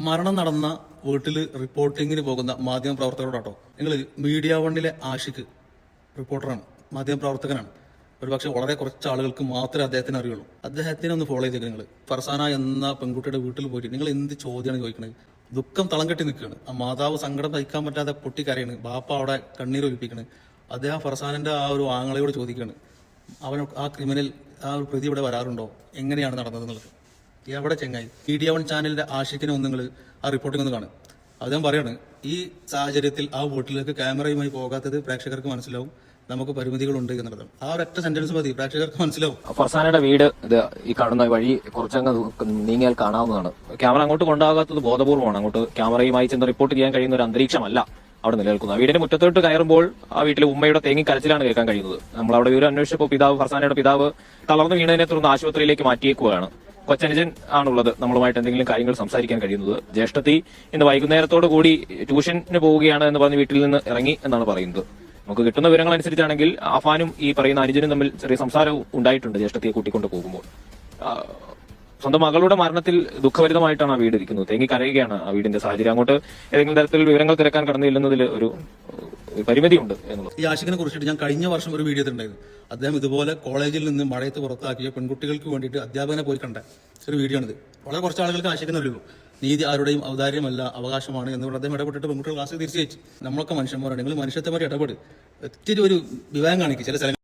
മരണം നടന്ന വീട്ടിൽ റിപ്പോർട്ടിങ്ങിന് പോകുന്ന മാധ്യമപ്രവർത്തകരോടാട്ടോ. നിങ്ങൾ മീഡിയ വണ്ണിലെ ആഷിഖ് റിപ്പോർട്ടറാണ്, മാധ്യമപ്രവർത്തകനാണ്. ഒരുപക്ഷെ വളരെ കുറച്ച് ആളുകൾക്ക് മാത്രമേ അദ്ദേഹത്തിന് അറിയുള്ളൂ. അദ്ദേഹത്തിനെ ഒന്ന് ഫോളോ ചെയ്തേക്ക്. നിങ്ങൾ ഫർസാന എന്ന പെൺകുട്ടിയുടെ വീട്ടിൽ പോയിട്ട് നിങ്ങൾ എന്ത് ചോദ്യമാണ് ചോദിക്കണത്? ദുഃഖം തളം കെട്ടി നിൽക്കുകയാണ്. ആ മാതാവ് സങ്കടം സഹിക്കാൻ പറ്റാതെ പൊട്ടിക്കരയാണ്. ബാപ്പ അവിടെ കണ്ണീർ ഒലിപ്പിക്കണ്. അദ്ദേഹം ഫർസാനന്റെ ആ ഒരു ആങ്ങളയോട് ചോദിക്കുകയാണ്, അവൻ ആ ക്രിമിനൽ ആ ഒരു പ്രതി ഇവിടെ വരാറുണ്ടോ, എങ്ങനെയാണ് നടന്നത് എന്നുള്ളത്. എവിടെ ചെങ്ങായി? മീഡിയ വൺ ചാനലിന്റെ ആഷിഖിനെ ഒന്ന് നിങ്ങൾ ആ റിപ്പോർട്ടിംഗ് ഒന്ന് കാണും. അദ്ദേഹം പറയാണ്, ഈ സാഹചര്യത്തിൽ ആ വീട്ടിലേക്ക് ക്യാമറയുമായി പോകാത്തത് പ്രേക്ഷകർക്ക് മനസ്സിലാവും, നമുക്ക് പരിമിതികളുണ്ട് എന്നുള്ളത്. ആ ഒരൊറ്റ സെന്റൻസ് മതി, പ്രേക്ഷകർക്ക് മനസ്സിലാവും. ഫർസാനയുടെ വീട് ഇത് ഈ കാണുന്ന വഴി കുറച്ചങ്ങ് നീങ്ങിയാൽ കാണാവുന്നതാണ്. ക്യാമറ അങ്ങോട്ട് കൊണ്ടാകാത്തത് ബോധപൂർവമാണ്. അങ്ങോട്ട് ക്യാമറയുമായി ചെന്ന് റിപ്പോർട്ട് ചെയ്യാൻ കഴിയുന്ന ഒരു അന്തരീക്ഷമല്ല അവിടെ നിലനിൽക്കുന്നത്. വീടിന്റെ മുറ്റത്തോട്ട് കയറുമ്പോൾ ആ വീട്ടിലെ ഉമ്മയുടെ തേങ്ങി കരച്ചിലാണ് കേൾക്കാൻ കഴിയുന്നത്. നമ്മൾ അവിടെ വിവരം അന്വേഷിച്ചപ്പോൾ ഫർസാനയുടെ പിതാവ് തളർന്നു വീണതിനെ തുടർന്ന് ആശുപത്രിയിലേക്ക് മാറ്റിയേക്കുകയാണ്. കൊച്ചനുജൻ ആണുള്ളത് നമ്മളുമായിട്ട് എന്തെങ്കിലും കാര്യങ്ങൾ സംസാരിക്കാൻ കഴിയുന്നത്. ജ്യേഷ്ഠത്തി ഇന്ന് വൈകുന്നേരത്തോടു കൂടി ട്യൂഷന് പോവുകയാണ് എന്ന് പറഞ്ഞ് വീട്ടിൽ നിന്ന് ഇറങ്ങി എന്നാണ് പറയുന്നത്. നമുക്ക് കിട്ടുന്ന വിവരങ്ങൾ അനുസരിച്ചാണെങ്കിൽ അഫാനും ഈ പറയുന്ന അനുജനും തമ്മിൽ ചെറിയ സംസാരവും ഉണ്ടായിട്ടുണ്ട് ജ്യേഷ്ഠത്തിയെ കൂട്ടിക്കൊണ്ട് പോകുമ്പോൾ. സ്വന്തം മകളുടെ മരണത്തിൽ ദുഃഖഭരിതമായിട്ടാണ് ആ വീട് ഇരിക്കുന്നത്. തേങ്ങി കരയുകയാണ് ആ വീടിന്റെ സാഹചര്യം. അങ്ങോട്ട് ഏതെങ്കിലും തരത്തിൽ വിവരങ്ങൾ തിരക്കാൻ കടന്നില്ലെന്നതിൽ ഒരു പരിമിതിയുണ്ട് എന്നുള്ളത്. ഈ ആഷിഖിനെ കുറിച്ചിട്ട് ഞാൻ കഴിഞ്ഞ വർഷം ഒരു വീഡിയോ ഉണ്ടായിരുന്നു. അദ്ദേഹം ഇതുപോലെ കോളേജിൽ നിന്ന് മഴയത്ത് പുറത്താക്കിയ പെൺകുട്ടികൾക്ക് വേണ്ടിയിട്ട് അധ്യാപകനെ പോയി കണ്ട ഒരു വീഡിയോ ആണിത്. വളരെ കുറച്ച് ആളുകൾക്ക് ആഷിഖിനെ അറിയുള്ളൂ. നീതി ആരുടെയും ഔദാര്യമല്ല, അവകാശമാണ് എന്നുകൊണ്ട് അദ്ദേഹം ഇടപെട്ടിട്ട് പെൺകുട്ടികൾ ക്ലാസ് തിരിച്ചു വെച്ചു. നമ്മളൊക്കെ മനുഷ്യന്മാരാണ്, നിങ്ങൾ മനുഷ്യത്വമായി ഇടപെട്. ഒത്തിരി ഒരു വിവേകം കാണിക്കും ചില സ്ഥലങ്ങൾ.